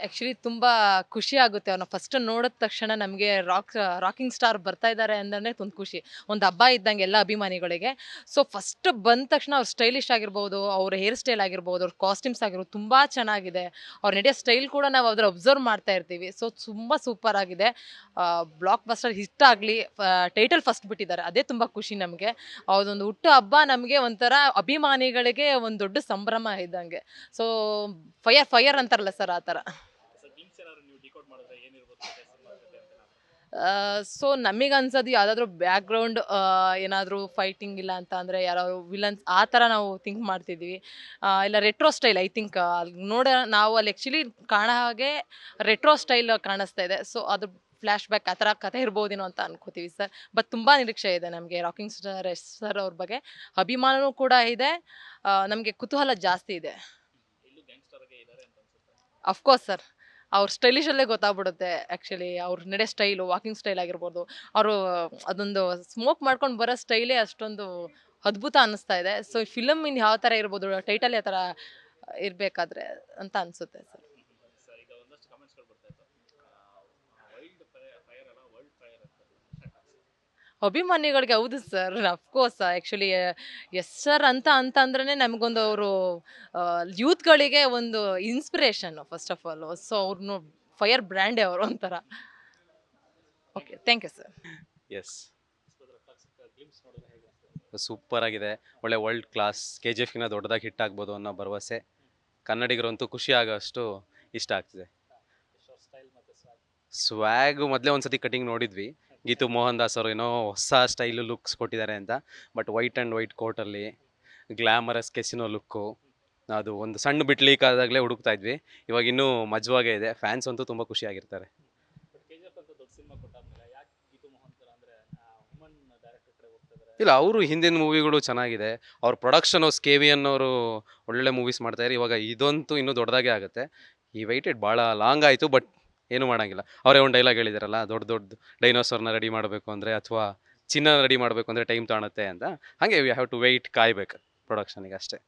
Actually ತುಂಬ ಖುಷಿ ಆಗುತ್ತೆ ಅವ್ರನ್ನ ಫಸ್ಟ್ ನೋಡಿದ ತಕ್ಷಣ ನಮಗೆ ರಾಕಿಂಗ್ ಸ್ಟಾರ್ ಬರ್ತಾ ಇದ್ದಾರೆ ಅಂದ್ರೆ ಒಂದು ಖುಷಿ. ಒಂದು ಹಬ್ಬ ಇದ್ದಂಗೆ ಎಲ್ಲ ಅಭಿಮಾನಿಗಳಿಗೆ. ಸೊ ಫಸ್ಟ್ ಬಂದ ತಕ್ಷಣ ಅವ್ರು ಸ್ಟೈಲಿಶ್ ಆಗಿರ್ಬೋದು, ಅವ್ರ ಹೇರ್ ಸ್ಟೈಲ್ ಆಗಿರ್ಬೋದು, ಅವ್ರ ಕಾಸ್ಟ್ಯೂಮ್ಸ್ ಆಗಿರ್ಬೋದು ತುಂಬ ಚೆನ್ನಾಗಿದೆ. ಅವ್ರು ನಡೆಯೋ ಸ್ಟೈಲ್ ಕೂಡ ನಾವು ಅದ್ರ ಅಬ್ಸರ್ವ್ ಮಾಡ್ತಾ ಇರ್ತೀವಿ. ಸೊ ತುಂಬ ಸೂಪರ್ ಆಗಿದೆ. ಬ್ಲಾಕ್ ಬಸ್ಟರ್ ಹಿಟ್ ಆಗಲಿ, ಟೈಟಲ್ ಫಸ್ಟ್ ಬಿಟ್ಟಿದ್ದಾರೆ, ಅದೇ ತುಂಬ ಖುಷಿ ನಮಗೆ. ಅದೊಂದು ಹುಟ್ಟು ಹಬ್ಬ ನಮಗೆ ಒಂಥರ ಅಭಿಮಾನಿಗಳಿಗೆ ಒಂದು ದೊಡ್ಡ ಸಂಭ್ರಮ ಇದ್ದಂಗೆ. ಸೊ ಫೈರ್ ಫೈರ್ ಅಂತಾರಲ್ಲ ಸರ್, ಆ ಥರ. ಸೊ ನಮಗನ್ಸೋದು ಯಾವುದಾದ್ರೂ ಬ್ಯಾಕ್ಗ್ರೌಂಡ್ ಏನಾದರೂ ಫೈಟಿಂಗ್ ಇಲ್ಲ ಅಂತ ಅಂದರೆ ಯಾರಾದ್ರು ವಿಲನ್ಸ್ ಆ ಥರ ನಾವು ಥಿಂಕ್ ಮಾಡ್ತಿದ್ವಿ. ಇಲ್ಲ ರೆಟ್ರೋ ಸ್ಟೈಲ್ ಐ ಥಿಂಕ್ ನಾವು ಅಲ್ಲಿ ಆ್ಯಕ್ಚುಲಿ ಕಾಣೋ ಹಾಗೆ ರೆಟ್ರೋ ಸ್ಟೈಲ್ ಕಾಣಿಸ್ತಾ ಇದೆ. ಸೊ ಅದು ಫ್ಲ್ಯಾಶ್ ಬ್ಯಾಕ್ ಆ ಥರ ಕಥೆ ಇರ್ಬೋದೇನೋ ಅಂತ ಅನ್ಕೋತೀವಿ ಸರ್. ಬಟ್ ತುಂಬ ನಿರೀಕ್ಷೆ ಇದೆ ನಮಗೆ ರಾಕಿಂಗ್ ಸ್ಟಾರ್ ಎಸ್ ಸರ್ ಅವ್ರ ಬಗ್ಗೆ. ಅಭಿಮಾನವೂ ಕೂಡ ಇದೆ, ನಮಗೆ ಕುತೂಹಲ ಜಾಸ್ತಿ ಇದೆ. ಅಫ್ಕೋರ್ಸ್ ಸರ್, ಅವ್ರ ಸ್ಟೈಲಿಶಲ್ಲೇ ಗೊತ್ತಾಗ್ಬಿಡುತ್ತೆ. ಆ್ಯಕ್ಚುಲಿ ಅವ್ರ ನಡೆ ಸ್ಟೈಲು, ವಾಕಿಂಗ್ ಸ್ಟೈಲ್ ಆಗಿರ್ಬೋದು, ಅವರು ಅದೊಂದು ಸ್ಮೋಕ್ ಮಾಡ್ಕೊಂಡು ಬರೋ ಸ್ಟೈಲೇ ಅಷ್ಟೊಂದು ಅದ್ಭುತ ಅನ್ನಿಸ್ತಾ ಇದೆ. ಸೊ ಫಿಲಮ್ ಇನ್ನು ಯಾವ ಥರ ಇರ್ಬೋದು, ಟೈಟಲ್ ಯಾವ ಥರ ಇರಬೇಕಾದ್ರೆ ಅಂತ ಅನಿಸುತ್ತೆ ಸರ್. ಅಭಿಮಾನಿಗಳಿಗೆ ಹೌದು sir, of course. Actually yes sir ಅಂತಂದ್ರೆ ನಮಗೊಂದು ಅವರು ಯೂತ್ಗಳಿಗೆ ಒಂದು inspiration first of all. So ಅವ್ರನ್ನು ಫೈರ್ ಬ್ರ್ಯಾಂಡೇ ಅವರು ಒಂಥರ. Okay, thank you sir. Yes, super ಆಗಿದೆ. ಒಳ್ಳೆ ವರ್ಲ್ಡ್ ಕ್ಲಾಸ್. KGF ದೊಡ್ಡದಾಗಿ ಹಿಟ್ ಆಗ್ಬೋದು ಅನ್ನೋ ಭರವಸೆ. ಕನ್ನಡಿಗರಂತೂ ಖುಷಿ ಆಗೋಷ್ಟು ಇಷ್ಟ ಆಗ್ತಿದೆ. ಸ್ವ್ಯಾಗು ಮೊದಲೇ ಒಂದ್ಸತಿ ಕಟಿಂಗ್ ನೋಡಿದ್ವಿ. ಗೀತು ಮೋಹನ್ ದಾಸ್ ಅವರು ಏನೋ ಹೊಸ ಸ್ಟೈಲು ಲುಕ್ಸ್ ಕೊಟ್ಟಿದ್ದಾರೆ ಅಂತ. ಬಟ್ ವೈಟ್ ಆ್ಯಂಡ್ ವೈಟ್ ಕೋಟಲ್ಲಿ ಗ್ಲಾಮರಸ್ ಕೆಸಿನೋ ಲುಕ್ಕು, ಅದು ಒಂದು ಸಣ್ಣ ಬಿಟ್ ಲೀಕ್ ಆದಾಗಲೇ ಹುಡುಕ್ತಾ ಇದ್ವಿ. ಇವಾಗ ಇನ್ನೂ ಮಜವಾಗೇ ಇದೆ. ಫ್ಯಾನ್ಸ್ ಅಂತೂ ತುಂಬ ಖುಷಿಯಾಗಿರ್ತಾರೆ. ಇಲ್ಲ, ಅವರು ಹಿಂದಿನ ಮೂವಿಗಳು ಚೆನ್ನಾಗಿದೆ. ಅವ್ರ ಪ್ರೊಡಕ್ಷನ್ KVN ಅವರು ಒಳ್ಳೊಳ್ಳೆ ಮೂವೀಸ್ ಮಾಡ್ತಾಯಿದ್ದಾರೆ. ಇವಾಗ ಇದಂತೂ ಇನ್ನೂ ದೊಡ್ಡದಾಗೆ ಆಗುತ್ತೆ. ಈ ವೈಟೆಡ್ ಭಾಳ ಲಾಂಗ್ ಆಯಿತು, ಬಟ್ ಏನೂ ಮಾಡೋಂಗಿಲ್ಲ. ಅವರೇ ಒಂದು ಡೈಲಾಗ್ ಹೇಳಿದಾರಲ್ಲ, ದೊಡ್ಡ ದೊಡ್ಡ ಡೈನೋಸರ್ನ ರೆಡಿ ಮಾಡಬೇಕು ಅಂದರೆ ಅಥವಾ ಚಿನ್ನ ರೆಡಿ ಮಾಡಬೇಕು ಅಂದರೆ ಟೈಮ್ ತಗೊಳುತ್ತೆ ಅಂತ. ಹಾಗೆ ವಿ ಹ್ಯಾವ್ ಟು ವೆಯ್ಟ್, ಕಾಯ್ಬೇಕು ಪ್ರೊಡಕ್ಷನಿಗೆ ಅಷ್ಟೇ.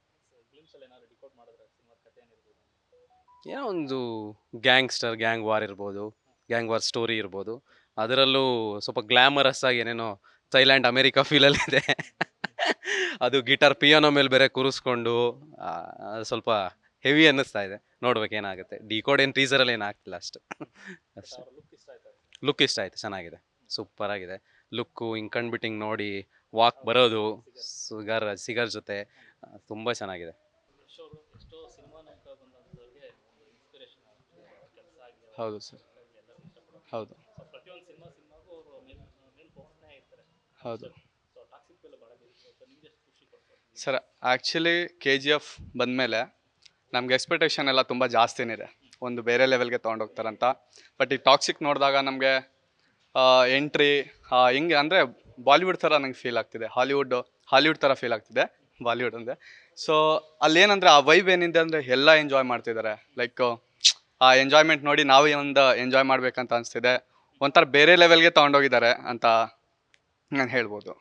ಏನೋ ಒಂದು ಗ್ಯಾಂಗ್ ವಾರ್ ಇರ್ಬೋದು, ಗ್ಯಾಂಗ್ ವಾರ್ ಸ್ಟೋರಿ ಇರ್ಬೋದು. ಅದರಲ್ಲೂ ಸ್ವಲ್ಪ ಗ್ಲಾಮರಸ್ ಆಗಿ ಏನೇನೋ ಥೈಲ್ಯಾಂಡ್ ಅಮೇರಿಕಾ ಫೀಲಲ್ಲಿದೆ. ಅದು ಗಿಟಾರ್ ಪಿಯಾನೋ ಮೇಲೆ ಬೇರೆ ಕೂರಿಸ್ಕೊಂಡು ಸ್ವಲ್ಪ ಹೆವಿ ಅನ್ನಿಸ್ತಾ ಇದೆ. ನೋಡ್ಬೇಕು ಏನಾಗುತ್ತೆ. ಡಿಕೋಡ್ ಏನು ಟೀಸರಲ್ಲಿ ಏನು ಆಗ್ತಿಲ್ಲ ಅಷ್ಟು. ಅಷ್ಟೇ. ಲುಕ್ ಇಷ್ಟ ಆಯಿತು, ಚೆನ್ನಾಗಿದೆ, ಸೂಪರ್ ಆಗಿದೆ ಲುಕ್ಕು. ಹಿಂಗೆ ಕಣ್ಬಿಟ್ಟು ಹಿಂಗೆ ನೋಡಿ ವಾಕ್ ಬರೋದು ಸಿಗರ್ ಜೊತೆ ತುಂಬ ಚೆನ್ನಾಗಿದೆ. ಹೌದು ಸರ್, ಹೌದು ಹೌದು ಸರ್. ಆ್ಯಕ್ಚುಲಿ KGF ಬಂದಮೇಲೆ ನಮ್ಗೆ ಎಕ್ಸ್ಪೆಕ್ಟೇಷನ್ ಎಲ್ಲ ತುಂಬ ಜಾಸ್ತಿನಿದೆ, ಒಂದು ಬೇರೆ ಲೆವೆಲ್ಗೆ ತೊಗೊಂಡೋಗ್ತಾರಂತ. ಬಟ್ ಈ ಟಾಕ್ಸಿಕ್ ನೋಡಿದಾಗ ನಮಗೆ ಎಂಟ್ರಿ ಹಿಂಗೆ ಅಂದರೆ ಬಾಲಿವುಡ್ ಥರ ನಂಗೆ ಫೀಲ್ ಆಗ್ತಿದೆ. ಹಾಲಿವುಡ್ ಥರ ಫೀಲ್ ಆಗ್ತಿದೆ, ಬಾಲಿವುಡ್ ಅಂದರೆ. ಸೊ ಅಲ್ಲೇನಂದರೆ ಆ ವೈಬ್ ಏನಿದೆ ಅಂದರೆ ಎಲ್ಲ ಎಂಜಾಯ್ ಮಾಡ್ತಿದ್ದಾರೆ. ಲೈಕ್ ಆ ಎಂಜಾಯ್ಮೆಂಟ್ ನೋಡಿ ನಾವು ಒಂದು ಎಂಜಾಯ್ ಮಾಡಬೇಕಂತ ಅನಿಸ್ತಿದೆ. ಒಂಥರ ಬೇರೆ ಲೆವೆಲ್ಗೆ ತೊಗೊಂಡೋಗಿದ್ದಾರೆ ಅಂತ ನಾನು ಹೇಳ್ಬೋದು.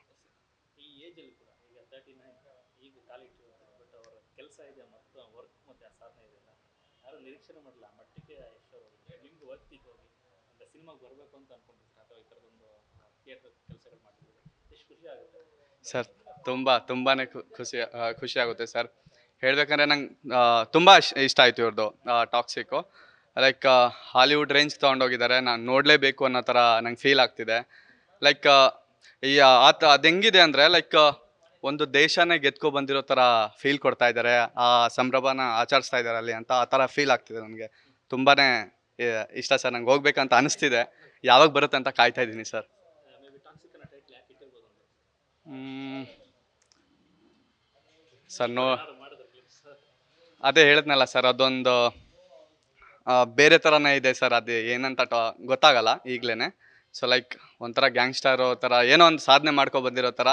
ಸರ್ ತುಂಬಾ ಖುಷಿ ಆಗುತ್ತೆ ಸರ್. ಹೇಳ್ಬೇಕಂದ್ರೆ ನಂಗೆ ತುಂಬ ಇಷ್ಟ ಆಯಿತು ಇವ್ರದ್ದು ಟಾಕ್ಸಿಕ್ಕು. ಲೈಕ್ ಹಾಲಿವುಡ್ ರೇಂಜ್ ತೊಗೊಂಡೋಗಿದ್ದಾರೆ. ನಾನು ನೋಡಲೇಬೇಕು ಅನ್ನೋ ಥರ ನಂಗೆ ಫೀಲ್ ಆಗ್ತಿದೆ. ಲೈಕ್ ಈ ಅದು ಹೆಂಗಿದೆ ಅಂದರೆ ಲೈಕ್ ಒಂದು ದೇಶನೇ ಗೆದ್ಕೊ ಬಂದಿರೋ ಥರ ಫೀಲ್ ಕೊಡ್ತಾ ಇದ್ದಾರೆ. ಆ ಸಂಭ್ರಮನ ಆಚರಿಸ್ತಾ ಇದ್ದಾರೆ ಅಲ್ಲಿ ಅಂತ, ಆ ಥರ ಫೀಲ್ ಆಗ್ತಿದೆ ನನಗೆ. ತುಂಬಾ ಇಷ್ಟ ಸರ್, ನಂಗೆ ಹೋಗ್ಬೇಕಂತ ಅನಿಸ್ತಿದೆ. ಯಾವಾಗ ಬರುತ್ತೆ ಅಂತ ಕಾಯ್ತಾ ಇದ್ದೀನಿ ಸರ್. ಸರ್ ಅದೇ ಹೇಳಿದ್ನಲ್ಲ ಸರ್, ಅದೊಂದು ಬೇರೆ ಥರನೇ ಇದೆ ಸರ್. ಅದು ಏನಂತ ಗೊತ್ತಾಗಲ್ಲ ಈಗಲೇ. ಸೊ ಲೈಕ್ ಒಂಥರ ಗ್ಯಾಂಗ್ಸ್ಟರ್ ಥರ ಏನೋ ಒಂದು ಸಾಧನೆ ಮಾಡ್ಕೊ ಬಂದಿರೋ ಥರ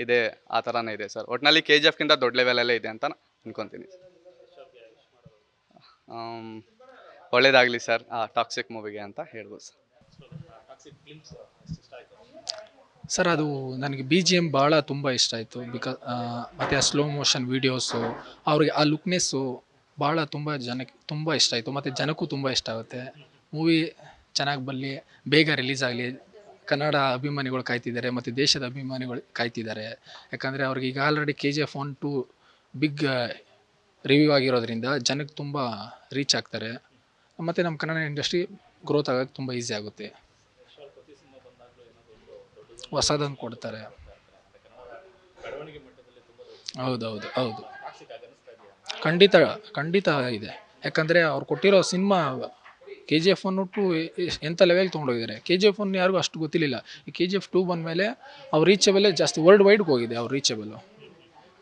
ಇದೆ, ಆ ಥರನೇ ಇದೆ ಸರ್. ಒಟ್ಟಿನಲ್ಲಿ KGFಗಿಂತ ದೊಡ್ಡ ಲೆವೆಲಲ್ಲೇ ಇದೆ ಅಂತ ಅನ್ಕೊತೀನಿ. ಒಳ್ಳೇದಾಗಲಿ ಸರ್ ಆ ಟಾಕ್ಸಿಕ್ ಮೂವಿಗೆ ಅಂತ ಹೇಳ್ಬೋದು ಸರ್. ಸರ್ ಅದು ನನಗೆ BGM ಭಾಳ ತುಂಬ ಇಷ್ಟ ಆಯಿತು. ಮತ್ತು ಆ ಸ್ಲೋ ಮೋಷನ್ ವೀಡಿಯೋಸು, ಅವ್ರಿಗೆ ಆ ಲುಕ್ನೆಸ್ಸು ಭಾಳ ತುಂಬ ಜನಕ್ಕೆ ತುಂಬ ಇಷ್ಟ ಆಯಿತು ಮತ್ತು ಜನಕ್ಕೂ ತುಂಬ ಇಷ್ಟ ಆಗುತ್ತೆ. ಮೂವಿ ಚೆನ್ನಾಗಿ ಬರಲಿ, ಬೇಗ ರಿಲೀಸ್ ಆಗಲಿ. ಕನ್ನಡ ಅಭಿಮಾನಿಗಳು ಕಾಯ್ತಿದ್ದಾರೆ ಮತ್ತು ದೇಶದ ಅಭಿಮಾನಿಗಳು ಕಾಯ್ತಿದ್ದಾರೆ. ಯಾಕಂದರೆ ಅವ್ರಿಗೆ ಈಗ ಆಲ್ರೆಡಿ KGF 1, 2 ಬಿಗ್ ರಿವ್ಯೂ ಆಗಿರೋದ್ರಿಂದ ಜನಕ್ಕೆ ತುಂಬ ರೀಚ್ ಆಗ್ತಾರೆ. ಮತ್ತು ನಮ್ಮ ಕನ್ನಡ ಇಂಡಸ್ಟ್ರಿ ಗ್ರೋತ್ ಆಗೋಕ್ಕೆ ತುಂಬ ಈಸಿ ಆಗುತ್ತೆ. ಹೊಸದನ್ನು ಕೊಡ್ತಾರೆ. ಹೌದೌದು ಹೌದು, ಖಂಡಿತ ಖಂಡಿತ ಇದೆ. ಯಾಕಂದರೆ ಅವ್ರು ಕೊಟ್ಟಿರೋ ಸಿನಿಮಾ KGF 1, 2 ಎಂಥ ಲೆವೆಲ್ ತೊಗೊಂಡೋಗಿದ್ದಾರೆ. KGF 1 ಯಾರಿಗೂ ಅಷ್ಟು ಗೊತ್ತಿರಲಿಲ್ಲ. ಈ KGF 2 ಬಂದಮೇಲೆ ಅವ್ರ ರೀಚಬಲೇ ಜಾಸ್ತಿ, ವರ್ಲ್ಡ್ ವೈಡ್ಗೆ ಹೋಗಿದೆ ಅವ್ರ ರೀಚಬಲು.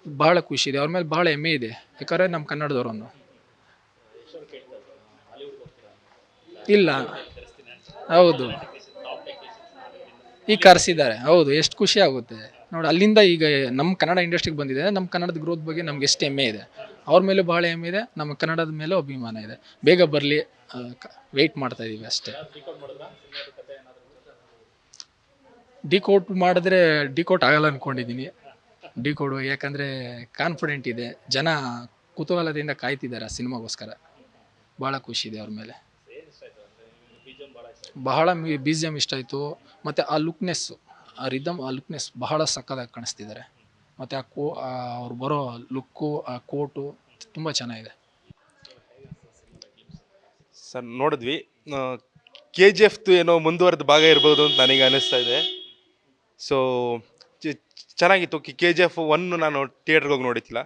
ಭಾಳ ಖುಷಿ ಇದೆ, ಅವ್ರ ಮೇಲೆ ಭಾಳ ಹೆಮ್ಮೆ ಇದೆ. ಯಾಕಂದರೆ ನಮ್ಮ ಕನ್ನಡದವ್ರನ್ನು ಇಲ್ಲ. ಹೌದು, ಈಗ ಕರೆಸಿದ್ದಾರೆ. ಹೌದು, ಎಷ್ಟು ಖುಷಿ ಆಗುತ್ತೆ ನೋಡಿ. ಅಲ್ಲಿಂದ ಈಗ ನಮ್ಮ ಕನ್ನಡ ಇಂಡಸ್ಟ್ರಿಗೆ ಬಂದಿದೆ. ನಮ್ಮ ಕನ್ನಡದ ಗ್ರೋತ್ ಬಗ್ಗೆ ನಮ್ಗೆ ಎಷ್ಟು ಹೆಮ್ಮೆ ಇದೆ. ಅವ್ರ ಮೇಲೂ ಭಾಳ ಹೆಮ್ಮೆ ಇದೆ, ನಮ್ಮ ಕನ್ನಡದ ಮೇಲೂ ಅಭಿಮಾನ ಇದೆ. ಬೇಗ ಬರಲಿ, ವೆಯ್ಟ್ ಮಾಡ್ತಾ ಇದ್ದೀವಿ ಅಷ್ಟೇ. ಡಿಕೋಡ್ ಮಾಡಿದ್ರೆ ಡಿಕೋಟ್ ಆಗಲ್ಲ ಅಂದ್ಕೊಂಡಿದ್ದೀನಿ. ಡಿಕೋಡು ಯಾಕಂದರೆ ಕಾನ್ಫಿಡೆಂಟ್ ಇದೆ, ಜನ ಕುತೂಹಲದಿಂದ ಕಾಯ್ತಿದ್ದಾರೆ ಆ ಸಿನಿಮಾಗೋಸ್ಕರ. ಭಾಳ ಖುಷಿ ಇದೆ ಅವ್ರ ಮೇಲೆ. ಬಹಳ BGM ಇಷ್ಟ ಆಯಿತು. ಮತ್ತು ಆ ಲುಕ್ನೆಸ್ಸು, ಆ ರಿದಮ್, ಆ ಲುಕ್ನೆಸ್ ಬಹಳ ಸಕ್ಕತ್ತಾಗಿ ಕಾಣಿಸ್ತಿದ್ದಾರೆ. ಮತ್ತು ಅವ್ರು ಬರೋ ಲುಕ್ಕು, ಆ ಕೋಟು ತುಂಬ ಚೆನ್ನಾಗಿದೆ. ಸರ್ ನೋಡಿದ್ವಿ. KGF ಏನೋ ಮುಂದುವರೆದ ಭಾಗ ಇರ್ಬೋದು ಅಂತ ನನಗೆ ಅನ್ನಿಸ್ತಾ ಇದೆ. ಸೊ ಚೆನ್ನಾಗಿತ್ತು. KGF 1 ನಾನು ಥಿಯೇಟ್ರಿಗೆ ಹೋಗಿ ನೋಡಿದ್ದಿಲ್ಲ.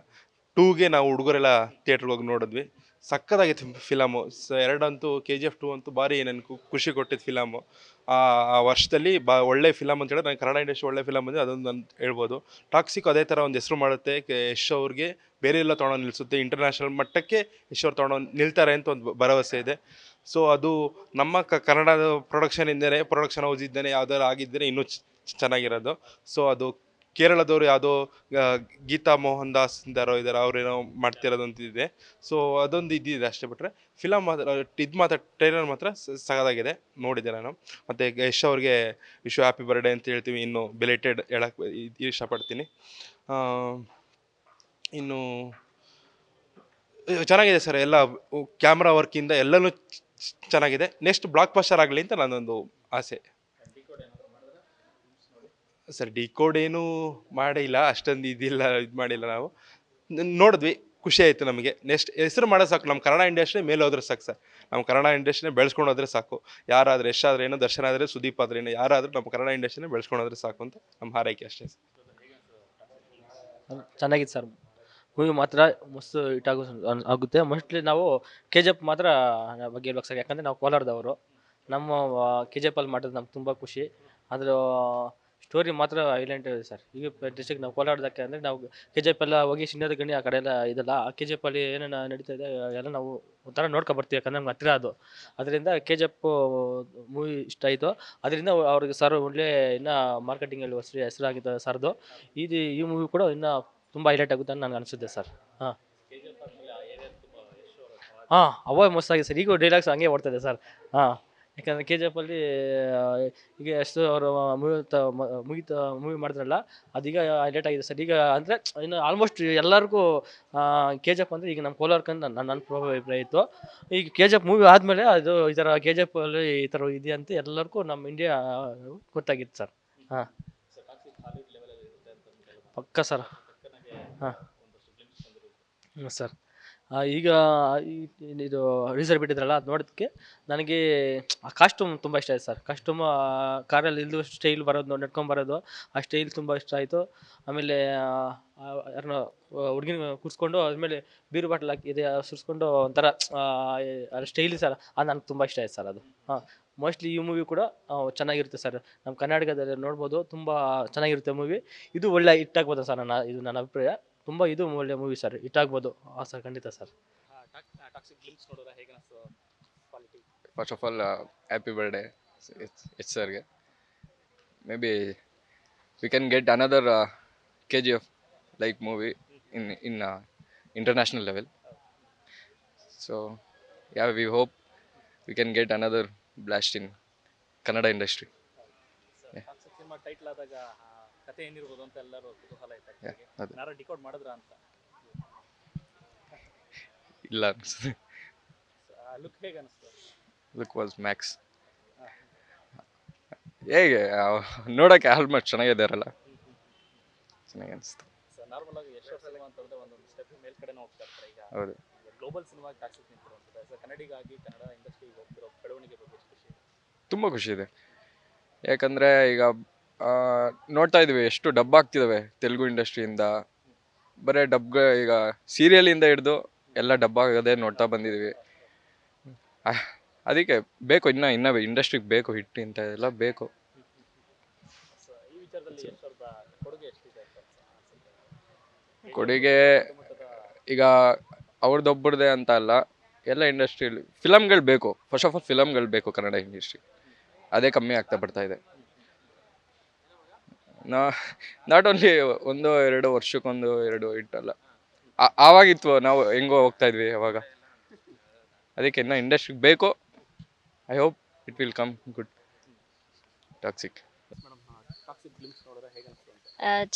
2ಗೆ ನಾವು ಹುಡುಗರೆಲ್ಲ ಥಿಯೇಟ್ರಿಗೆ ಹೋಗಿ ನೋಡಿದ್ವಿ. ಸಕ್ಕತ್ತಾಗಿತ್ತು ಫಿಲಮು. ಎರಡಂತೂ KGF 2 ಅಂತೂ ಭಾರಿ ನನಗೆ ಖುಷಿ ಕೊಟ್ಟಿದ್ದು ಫಿಲಮು. ಆ ವರ್ಷದಲ್ಲಿ ಒಳ್ಳೆ ಫಿಲಮ್ ಅಂತ ಹೇಳಿದ್ರೆ, ನಾನು ಕನ್ನಡ ಇಂಡಸ್ಟ್ರಿ ಒಳ್ಳೆ ಫಿಲಮ್ ಅಂದರೆ ಅದೊಂದು ನಾನು ಹೇಳ್ಬೋದು. ಟಾಕ್ಸಿಕ್ ಅದೇ ಥರ ಒಂದು ಹೆಸರು ಮಾಡುತ್ತೆ. ಯಶ್ ಅವ್ರಿಗೆ ಬೇರೆ ಎಲ್ಲ ತೊಗೊಂಡು ನಿಲ್ಲಿಸುತ್ತೆ. ಇಂಟರ್ನ್ಯಾಷನಲ್ ಮಟ್ಟಕ್ಕೆ ಯಶ್ ಅವ್ರು ತೊಗೊಂಡು ನಿಲ್ತಾರೆ ಅಂತ ಒಂದು ಭರವಸೆ ಇದೆ. ಸೊ ಅದು ನಮ್ಮ ಕನ್ನಡದ ಪ್ರೊಡಕ್ಷನ್ ಹೌಸ್ ಇದ್ದೇನೆ ಯಾವ್ದಾರು ಆಗಿದ್ದರೆ ಇನ್ನೂ ಚೆನ್ನಾಗಿರೋದು. ಸೊ ಅದು ಕೇರಳದವರು ಯಾವುದೋ ಗೀತಾ ಮೋಹನ್ ದಾಸ್ ಯಾರೋ ಇದ್ದಾರೆ, ಅವ್ರೇನೋ ಮಾಡ್ತಿರೋದು ಅಂತಿದೆ. ಸೊ ಅದೊಂದು ಇದ್ದಿದೆ ಅಷ್ಟೇ. ಬಿಟ್ಟರೆ ಫಿಲಮ್ ಮಾತ್ರ ಟ್ರೈಲರ್ ಮಾತ್ರ ಸಗದಾಗಿದೆ, ನೋಡಿದ್ದೆ ನಾನು. ಮತ್ತು ಯಶ್ ಅವ್ರಿಗೆ ಹ್ಯಾಪಿ ಬರ್ಡೇ ಅಂತ ಹೇಳ್ತೀವಿ. ಇನ್ನು ಬೆಲೇಟೆಡ್ ಹೇಳಕ್ಕೆ ಇಷ್ಟಪಡ್ತೀನಿ. ಇನ್ನು ಚೆನ್ನಾಗಿದೆ ಸರ್, ಎಲ್ಲ ಕ್ಯಾಮ್ರಾ ವರ್ಕಿಂದ ಎಲ್ಲನೂ ಚೆನ್ನಾಗಿದೆ. ನೆಕ್ಸ್ಟ್ ಬ್ಲಾಕ್ ಬಸ್ಟರ್ ಆಗಲಿ ಅಂತ ನನ್ನೊಂದು ಆಸೆ. ಸರ್ ಡಿಕೋಡ್ ಏನೂ ಮಾಡಿಲ್ಲ, ಅಷ್ಟೊಂದು ಇದು ಮಾಡಿಲ್ಲ. ನಾವು ನೋಡಿದ್ವಿ, ಖುಷಿ ಆಯಿತು ನಮಗೆ. ನೆಕ್ಸ್ಟ್ ಹೆಸರು ಮಾಡೋದು ಸಾಕು, ನಮ್ಮ ಕನ್ನಡ ಇಂಡಸ್ಟ್ರಿ ಮೇಲೆ ಹೋದ್ರೆ ಸಾಕು ಸರ್. ನಮ್ಮ ಕನ್ನಡ ಇಂಡಸ್ಟ್ರಿನೇ ಬೆಳೆಸ್ಕೊಂಡು ಹೋದ್ರೆ ಸಾಕು. ಯಾರಾದರೂ ಯಶ್ ಆದರೆ ಏನೋ, ದರ್ಶನ್ ಆದರೆ, ಸುದೀಪ್ ಆದರೆ ಏನೋ, ಯಾರಾದರೂ ನಮ್ಮ ಕನ್ನಡ ಇಂಡಸ್ಟ್ರಿನೇ ಬೆಳೆಸ್ಕೊಂಡು ಹೋದ್ರೆ ಸಾಕು ಅಂತ ನಮ್ಮ ಹಾರೈಕೆ ಅಷ್ಟೇ ಸರ್. ಚೆನ್ನಾಗಿತ್ತು ಸರ್. ಮೂವಿ ಮಾತ್ರ ಮಸ್ತ್ ಹಿಟ್ ಆಗುತ್ತೆ. ಮೋಸ್ಟ್ಲಿ ನಾವು KGF ಮಾತ್ರ ಬಗ್ಗೆ ಹೇಳ್ಬೇಕು ಸರ್. ಯಾಕಂದರೆ ನಾವು ಕೋಲಾರದವರು. ನಮ್ಮ KGF ಅಲ್ಲಿ ಮಾಡೋದು ನಮ್ಗೆ ತುಂಬ ಖುಷಿ. ಅದರ ಸ್ಟೋರಿ ಮಾತ್ರ ಹೈಲೈಟ್ ಇದೆ ಸರ್. ಈಗ ಡಿಸ್ಟ್ರಿಕ್ಟ್ ನಾವು ಕೋಲಾರದಕ್ಕೆ ಅಂದರೆ ನಾವು KGF ಎಲ್ಲ ಹೋಗಿ ಸಿಂಹದ ಗಣಿ ಆ ಕಡೆ ಎಲ್ಲ ಇದೆಲ್ಲ, ಆ KGF ಅಲ್ಲಿ ಏನೇನು ನಡೀತಾ ಇದೆ ಎಲ್ಲ ನಾವು ಒಂಥರ ನೋಡ್ಕೊಬರ್ತೀವಿ. ಯಾಕಂದರೆ ನಮ್ಗೆ ಹತ್ತಿರ ಅದು. ಅದರಿಂದ KGF ಮೂವಿ ಇಷ್ಟ ಆಯಿತು. ಅದರಿಂದ ಅವ್ರಿಗೆ ಸರ್ ಒಳ್ಳೆ ಇನ್ನೂ ಮಾರ್ಕೆಟಿಂಗಲ್ಲಿ ಹೆಸರಾಗಿದೆ ಸರ್ದು. ಈ ಮೂವಿ ಕೂಡ ಇನ್ನೂ ತುಂಬ ಹೈಲೈಟ್ ಆಗುತ್ತೆ ಅಂತ ನನಗೆ ಅನಿಸುತ್ತೆ ಸರ್. ಅವಾಗ ಮಸ್ತಾಗಿದೆ ಸರ್. ಈಗ ಡೈಲಾಗ್ಸ್ ಹಂಗೆ ಓಡ್ತದೆ ಸರ್. ಯಾಕಂದರೆ KGF ಅಲ್ಲಿ ಈಗ ಎಷ್ಟು ಅವರು ಮೂವಿ ಮಾಡಿದ್ರಲ್ಲ, ಅದೀಗ ಹೈಲೈಟ್ ಆಗಿದೆ ಸರ್. ಈಗ ಅಂದರೆ ಇನ್ನು ಆಲ್ಮೋಸ್ಟ್ ಎಲ್ಲರಿಗೂ KGF ಅಂದರೆ ಈಗ ನಮ್ಮ ಕೋಲಾರಕ್ಕಂತ ನನ್ನ ಅಭಿಪ್ರಾಯ ಇತ್ತು. ಈಗ KGF ಮೂವಿ ಆದಮೇಲೆ ಅದು ಈ ಥರ KGF ಅಲ್ಲಿ ಈ ಥರ ಇದೆ ಅಂತ ಎಲ್ಲರಿಗೂ ನಮ್ಮ ಇಂಡಿಯಾ ಗೊತ್ತಾಗಿತ್ತು ಸರ್. ಪಕ್ಕ ಸರ್. ಸರ್ ಈಗ ಇದು ರೀಸರ್ ಬಿಟ್ಟಿದ್ರಲ್ಲ, ಅದು ನೋಡೋದಕ್ಕೆ ನನಗೆ ಆ ಕಾಸ್ಟ್ಯೂಮ್ ತುಂಬ ಇಷ್ಟ ಆಯ್ತು ಸರ್. ಕಾಸ್ಟ್ಯೂಮ್ ಕಾರಲ್ಲಿ ಇಲ್ಲೂ ಸ್ಟೈಲ್ ಬರೋದು, ನಡ್ಕೊಂಬರೋದು, ಆ ಸ್ಟೈಲ್ ತುಂಬ ಇಷ್ಟ ಆಯಿತು. ಆಮೇಲೆ ಯಾರನ್ನ ಹುಡುಗಿನ ಕೂರಿಸ್ಕೊಂಡು ಆದಮೇಲೆ ಬೀರು ಬಾಟ್ಲ್ ಹಾಕಿ ಇದೆ ಸುರಿಸ್ಕೊಂಡು ಒಂಥರ ಸ್ಟೈಲಿ ಸರ್. ಅದು ನನಗೆ ತುಂಬ ಇಷ್ಟ ಆಯ್ತು ಸರ್ ಅದು. ಮೋಸ್ಟ್ಲಿ ಈ ಮೂವಿ ಕೂಡ ಚೆನ್ನಾಗಿರುತ್ತೆ ಸರ್. ನಮ್ಮ ಕರ್ನಾಟಕದಲ್ಲಿ ನೋಡ್ಬೋದು, ತುಂಬ ಚೆನ್ನಾಗಿರುತ್ತೆ ಮೂವಿ. ಇದು ಒಳ್ಳೆ ಹಿಟ್ ಆಗ್ಬೋದು ಸರ್. ನನ್ನ ಅಭಿಪ್ರಾಯ. ತುಂಬ ಇದು ಒಳ್ಳೆ ಮೂವಿ ಸರ್, ಹಿಟ್ ಆಗ್ಬೋದು. ಸರ್ ಖಂಡಿತ sir. First of all happy birthday ಎಚ್ ಸರ್ಗೆ. May be we can get another KGF like movie in international level. So yeah, we hope we can get another blast in Kannada industry. Cinema title ಆದಾಗ ಕತೆ ಏನಿರ್ಬೋದು ಅಂತ ಎಲ್ಲರೂ ಕುತೂಹಲ ಇತ್ತು. ಯಾರು ಡಿಕೋಡ್ ಮಾಡಿದ್ರ ಅಂತ ಇಲ್ಲ ಅನಿಸ್ತದೆ. ಲುಕ್ ಹೇಗೆ ಅನಿಸ್ತು? Look was Max. ಹೇಗೆ ನೋಡೋಕ್ಕೆ ಆಲ್ಮೋಸ್ಟ್ ಚೆನ್ನಾಗಿದ್ದಾರಲ್ಲ, ಚೆನ್ನಾಗಿ ಅನಿಸ್ತು. ನಾರ್ಮಲ್ ಆಗಿ ಯಶ್ ಅವ್ರ ಸಿನಿಮಾ ಅಂತಂದ್ರೆ ಒಂದೊಂದು ಸ್ಟೆಪ್ ಮೇಲ್ಕಡೆನೇ ಹೋಗ್ತಾ ಇರ್ತಾರೆ. ಈಗ ಹೌದು. ಗ್ಲೋಬಲ್ ಸಿನಿಮಾಗೆ ಟಾಕ್ಸಿಕ್ ನಿಂತಿರೋ ಅನ್ಸುತ್ತೆ. ಸೊ ಕನ್ನಡಿಗಾಗಿ ಕನ್ನಡ ಇಂಡಸ್ಟ್ರಿಗೆ ಹೋಗ್ತಿರೋ ಬೆಳವಣಿಗೆ ಬಗ್ಗೆ ಎಷ್ಟು ಖುಷಿ ಇದೆ? ತುಂಬ ಖುಷಿ ಇದೆ. ಯಾಕಂದರೆ ಈಗ ನೋಡ್ತಾ ಇದ್ವಿ ಎಷ್ಟು ಡಬ್ ಆಗ್ತಿದ್ದಾವೆ ತೆಲುಗು ಇಂಡಸ್ಟ್ರಿಯಿಂದ. ಬರೀ ಈಗ ಸೀರಿಯಲಿಂದ ಹಿಡಿದು ಎಲ್ಲ ಡಬ್ ಆಗೋದೇ ನೋಡ್ತಾ ಬಂದಿದ್ದೀವಿ. ಅದಕ್ಕೆ ಬೇಕು, ಇನ್ನೂ ಇಂಡಸ್ಟ್ರಿಗೆ ಬೇಕು, ಹಿಟ್ ಇಂಥ ಎಲ್ಲ ಬೇಕು. ಸೊ ಈ ವಿಚಾರದಲ್ಲಿ ಯಶ್ ಅವ್ರ ಕೊಡುಗೆ ಎಷ್ಟಿದೆ ಅಂತ ಅನ್ಸುತ್ತೆ? ಕೊಡುಗೆ ಈಗ ಅವ್ರದ್ದೊಬ್ಬರದೇ ಅಂತ ಅಲ್ಲ, ಎಲ್ಲ ಇಂಡಸ್ಟ್ರಿಯಲ್ಲಿ ಫಿಲಮ್ಗಳು ಬೇಕು. ಫಸ್ಟ್ ಆಫ್ ಆಲ್ ಫಿಲಮ್ಗಳು ಬೇಕು ಕನ್ನಡ ಇಂಡಸ್ಟ್ರಿ. ಅದೇ ಕಮ್ಮಿ ಆಗ್ತಾ ಬರ್ತಾ ಇದೆ. ನಾಟ್ ಓನ್ಲಿ 1-2 ವರ್ಷಕ್ಕೊಂದು 2 ಇಟ್ಟಲ್ಲ, ಆವಾಗಿತ್ತು ನಾವು ಹೆಂಗೋ ಹೋಗ್ತಾ ಇದ್ವಿ ಅವಾಗ. ಅದಕ್ಕೆ ಇನ್ನೂ ಇಂಡಸ್ಟ್ರಿಗೆ ಬೇಕು. I hope it will come good toxic. Madam, toxic glimpse ನೋಡಿದ್ರೆ ಹೇಗೆ ಅನಿಸ್ತು ಅಂತ?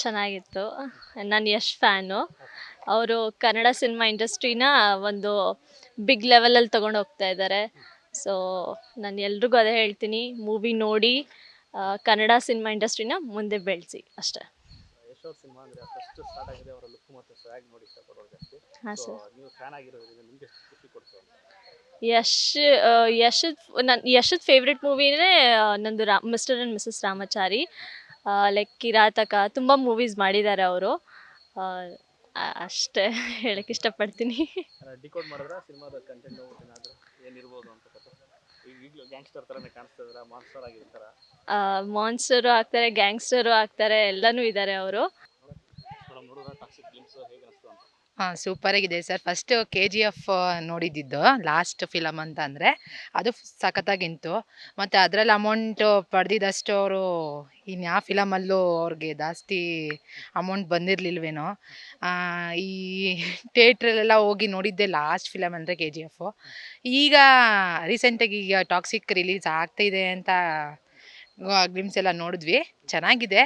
ಚೆನ್ನಾಗಿತ್ತು. ನಾನು ಯಶ್ ಫ್ಯಾನು. ಅವರು ಕನ್ನಡ ಸಿನಿಮಾ ಇಂಡಸ್ಟ್ರಿನ ಒಂದು ಬಿಗ್ ಲೆವೆಲಲ್ಲಿ ತೊಗೊಂಡು ಹೋಗ್ತಾ ಇದ್ದಾರೆ. ಸೊ ನಾನು ಎಲ್ರಿಗೂ ಅದೇ ಹೇಳ್ತೀನಿ, ಮೂವಿ ನೋಡಿ ಕನ್ನಡ ಸಿನಿಮಾ ಇಂಡಸ್ಟ್ರಿನ ಮುಂದೆ ಬೆಳೆಸಿ ಅಷ್ಟೇ. ಯಶ್ ಅವ್ರ ಸಿನಿಮಾ ಅಂದರೆ ಫಸ್ಟ್ ಸ್ಟಾರ್ಟ್ ಆಗಿದೆ ಅವರ ಲುಕ್ ಮತ್ತು ಸ್ವ್ಯಾಗ್ ನೋಡಿ ಇಷ್ಟಪಡೋರು ಜಾಸ್ತಿ. ಹಾಂ ಸೊ ಸರ್. ನೀವು ಫ್ಯಾನ್ ಆಗಿರೋದ್ರಿಂದ ನಿಮಗೆ ಎಷ್ಟು ಖುಷಿ ಕೊಡ್ತು ಅಂತ? ಯಶದ ಫೇವ್ರೆಟ್ ಮೂವಿನೇ ನಂದು mister and missus Ramachari. Like Kirataka ತುಂಬ ಮೂವೀಸ್ ಮಾಡಿದ್ದಾರೆ ಅವರು. ಅಷ್ಟೇ ಹೇಳಕ್ಕೆ ಇಷ್ಟಪಡ್ತೀನಿ. ಡಿಕೋಡ್ ಮಾಡಿದ್ರೆ ಸಿನಿಮಾದ ಕಂಟೆಂಟ್ ಏನಾದರೂ ಏನಿರ್ಬೋದು ಅಂತ ಕಥೆ? ಈಗಲೂ ಗ್ಯಾಂಗ್ಸ್ಟರ್ ಥರನೇ ಕಾಣಿಸ್ತಾ ಇದ್ದಾರೆ, ಮಾನ್ಸ್ಟರ್ ಆಗಿರ್ತಾರ? ಮಾನ್ಸ್ಟರು ಆಗ್ತಾರೆ, ಗ್ಯಾಂಗ್ಸ್ಟರು ಆಗ್ತಾರೆ, ಎಲ್ಲನೂ ಇದ್ದಾರೆ ಅವರು. ಮೇಡಮ್, ನೋಡಿದ್ರೆ ಟಾಕ್ಸಿಕ್ ಗ್ಲಿಮ್ಸ್ ಹೇಗೆ ಅನಿಸ್ತು ಅಂತ? ಸೂಪರಾಗಿದೆ ಸರ್. ಫಸ್ಟು KGF ನೋಡಿದ್ದಿದ್ದು ಲಾಸ್ಟ್ ಫಿಲಮ್ ಅಂತ ಅಂದರೆ ಅದು ಸಖತ್ತಾಗಿತ್ತು. ಮತ್ತು ಅದರಲ್ಲಿ ಅಮೌಂಟು ಪಡೆದಿದ್ದಷ್ಟು ಅವರು ಇನ್ಯಾವ ಫಿಲಮಲ್ಲೂ ಅವ್ರಿಗೆ ಜಾಸ್ತಿ ಅಮೌಂಟ್ ಬಂದಿರಲಿಲ್ವೇನೋ. ಈ ಥಿಯೇಟ್ರಲ್ಲೆಲ್ಲ ಹೋಗಿ ನೋಡಿದ್ದೆ ಲಾಸ್ಟ್ ಫಿಲಮ್ ಅಂದರೆ KGF. ಈಗ ರೀಸೆಂಟಾಗಿ ಈಗ ಟಾಕ್ಸಿಕ್ ರಿಲೀಸ್ ಆಗ್ತಾಯಿದೆ ಅಂತ ಗ್ಲಿಮ್ಸ್ ಎಲ್ಲ ನೋಡಿದ್ವಿ, ಚೆನ್ನಾಗಿದೆ.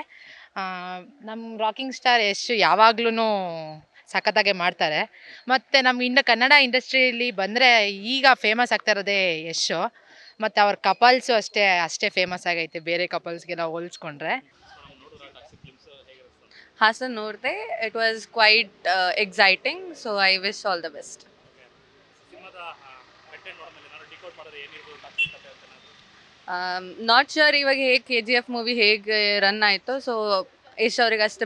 ನಮ್ಮ ರಾಕಿಂಗ್ ಸ್ಟಾರ್ ಯಶ್ ಯಾವಾಗ್ಲೂ ಸಖತ್ತಾಗೆ ಮಾಡ್ತಾರೆ. ಮತ್ತು ನಮ್ಮ ಕನ್ನಡ ಇಂಡಸ್ಟ್ರಿಯಲ್ಲಿ ಬಂದರೆ ಈಗ ಫೇಮಸ್ ಆಗ್ತಾ ಇರೋದೇ ಯಶ್. ಮತ್ತು ಅವ್ರ ಕಪಲ್ಸು ಅಷ್ಟೇ ಫೇಮಸ್ ಆಗೈತೆ ಬೇರೆ ಕಪಲ್ಸ್ಗೆಲ್ಲ ಹೋಲಿಸ್ಕೊಂಡ್ರೆ. ಹಾಂ ಸರ್, ನೋಡಿದೆ. It was quite exciting. So I wish all the best. ಸಿನಿಮಾದ ಕಂಟೆಂಟ್ ನೋಡಿದ್ಮೇಲೆ ಏನಾದ್ರು ಡಿಕೋಡ್ ಮಾಡಿದ್ರೆ ಏನಿರ್ಬೋದು ಟಾಕ್ಸಿಕ್ ಕಥೆ ಅಂತ ಏನಾದ್ರು? ನಾಟ್ ಶೋರ್ ಇವಾಗ ಹೇಗೆ KGF ಮೂವಿ ಹೇಗೆ ರನ್ ಆಯಿತು. ಸೊ ಯಶ್ ಅವ್ರಿಗೆ ಅಷ್ಟು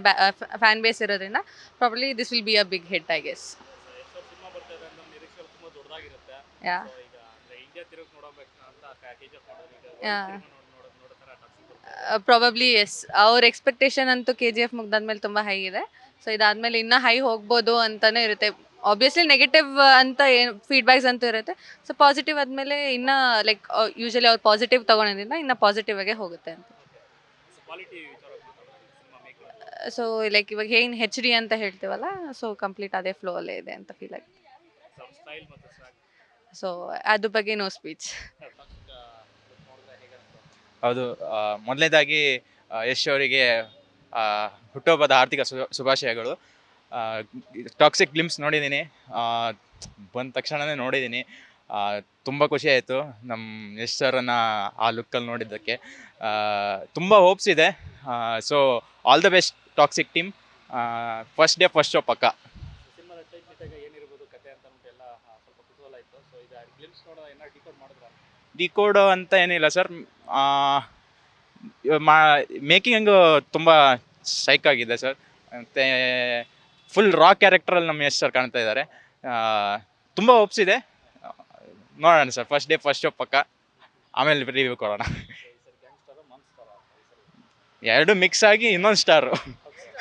ಫ್ಯಾನ್ ಬೇಸ್ ಇರೋದ್ರಿಂದ probably this will be a big hit, I guess. Yash ಅವ್ರ ಸಿನಿಮಾ ಬರ್ತಾ ಇದೆ ಅಂದ್ರೆ ನಿರೀಕ್ಷೆಗಳು ತುಂಬ ದೊಡ್ಡದಾಗಿರುತ್ತೆ. ಯಾ ಸೊ ಈಗ ಅಂದರೆ ಇಂಡಿಯಾ ತಿರುಗಿ ನೋಡಬೇಕು ಅಂತ KGF ನೋಡೋದು ಈಗ Yeah. ನೋಡೋ ಥರ ಟಾಕ್ಸಿಕ್ ಪ್ರಾಬಬ್ಲಿ ಎಸ್. ಅವ್ರ ಎಕ್ಸ್ಪೆಕ್ಟೇಷನ್ ಅಂತೂ KGF ಮುಗ್ದಾದ್ಮೇಲೆ ತುಂಬ ಹೈ ಇದೆ. ಸೊ ಇದಾದ್ಮೇಲೆ ಇನ್ನೂ ಹೈ ಹೋಗ್ಬೋದು ಅಂತಲೇ ಇರುತ್ತೆ. ಆಬ್ವಿಯಸ್ಲಿ ನೆಗೆಟಿವ್ ಅಂತ ಏನು ಫೀಡ್ಬ್ಯಾಕ್ಸ್ ಅಂತೂ ಇರುತ್ತೆ. ಸೊ ಪಾಸಿಟಿವ್ ಆದಮೇಲೆ ಇನ್ನೂ ಲೈಕ್ ಯೂಶಲಿ ಅವ್ರು ಪಾಸಿಟಿವ್ ತೊಗೊಳೋದ್ರಿಂದ ಇನ್ನೂ ಪಾಸಿಟಿವ್ ಆಗೇ ಹೋಗುತ್ತೆ ಅಂತ. ಕ್ವಾಲಿಟಿ ವಿಚಾರವಾಗಿ ಮಾತಾಡೋದು ಸಿನಿಮಾ ಮೇಕರ್. ಸೊ ಲೈಕ್ ಇವಾಗ ಏನು HD ಅಂತ ಹೇಳ್ತೀವಲ್ಲ, ಸೊ ಕಂಪ್ಲೀಟ್ ಅದೇ ಫ್ಲೋ ಅಲ್ಲೇ ಇದೆ ಅಂತ ಫೀಲ್ ಆಗುತ್ತೆ. ಸ್ಟೈಲ್ ಮತ್ತು ಸ್ವ್ಯಾಗ್ ಸೊ ಅದ್ರ ಬಗ್ಗೆ ನೋ ಸ್ಪೀಚ್. ಟಾಕ್ಸಿಕ್ ನೋಡಿದ್ರೆ ಹೇಗೆ ಅನಿಸ್ತು? ಹೌದು. ಮೊದಲನೇದಾಗಿ ಯಶ್ ಅವರಿಗೆ ಹುಟ್ಟುಹಬ್ಬದ ಆರ್ಥಿಕ ಶುಭಾಶಯಗಳು. ಟಾಕ್ಸಿಕ್ ಗ್ಲಿಮ್ಸ್ ನೋಡಿದ್ದೀನಿ, ಬಂದ ತಕ್ಷಣವೇ ನೋಡಿದ್ದೀನಿ. ತುಂಬ ಖುಷಿ ಆಯಿತು ನಮ್ಮ ಯಶ್ ಸರ್ರನ್ನು ಆ ಲುಕ್ಕಲ್ಲಿ ನೋಡಿದ್ದಕ್ಕೆ. ತುಂಬ ಹೋಪ್ಸ್ ಇದೆ. So all the best toxic team. First day first show ಪಕ್ಕ. ಸಿನಿಮಾದ ಟೈಟ್ಲಿಟ್ಟಾಗ ಏನಿರ್ಬೋದು ಕತೆ ಅಂತ ಅಂದ್ಬಿಟ್ಟು ಎಲ್ಲ ಸ್ವಲ್ಪ ಕುತೂಹಲ ಇತ್ತು. ಸೊ ಈಗ ಗ್ಲಿಮ್ಸ್ ನೋಡೋ ಏನಾದ್ರು ಡಿಕೋಡ್ ಮಾಡಿದ್ರೆ? ಡಿಕೋಡ್ ಅಂತ ಏನಿಲ್ಲ ಸರ್, ಮೇಕಿಂಗು ತುಂಬ ಸ್ಟ್ರೈಕ್ ಆಗಿದೆ ಸರ್. ಮತ್ತು ಫುಲ್ ರಾ ಕ್ಯಾರೆಕ್ಟ್ರಲ್ಲಿ ನಮ್ಮ ಯಶ್ ಸರ್ ಕಾಣ್ತಾ ಇದ್ದಾರೆ. ತುಂಬ ಹೋಪ್ಸ್ ಇದೆ, ನೋಡೋಣ sir. First day first show ಪಕ್ಕ, ಆಮೇಲೆ ರಿವ್ಯೂ ಕೊಡೋಣ. ಎರಡು ಮಿಕ್ಸ್ ಆಗಿ ಇನ್ನೊಂದು ಸ್ಟಾರು.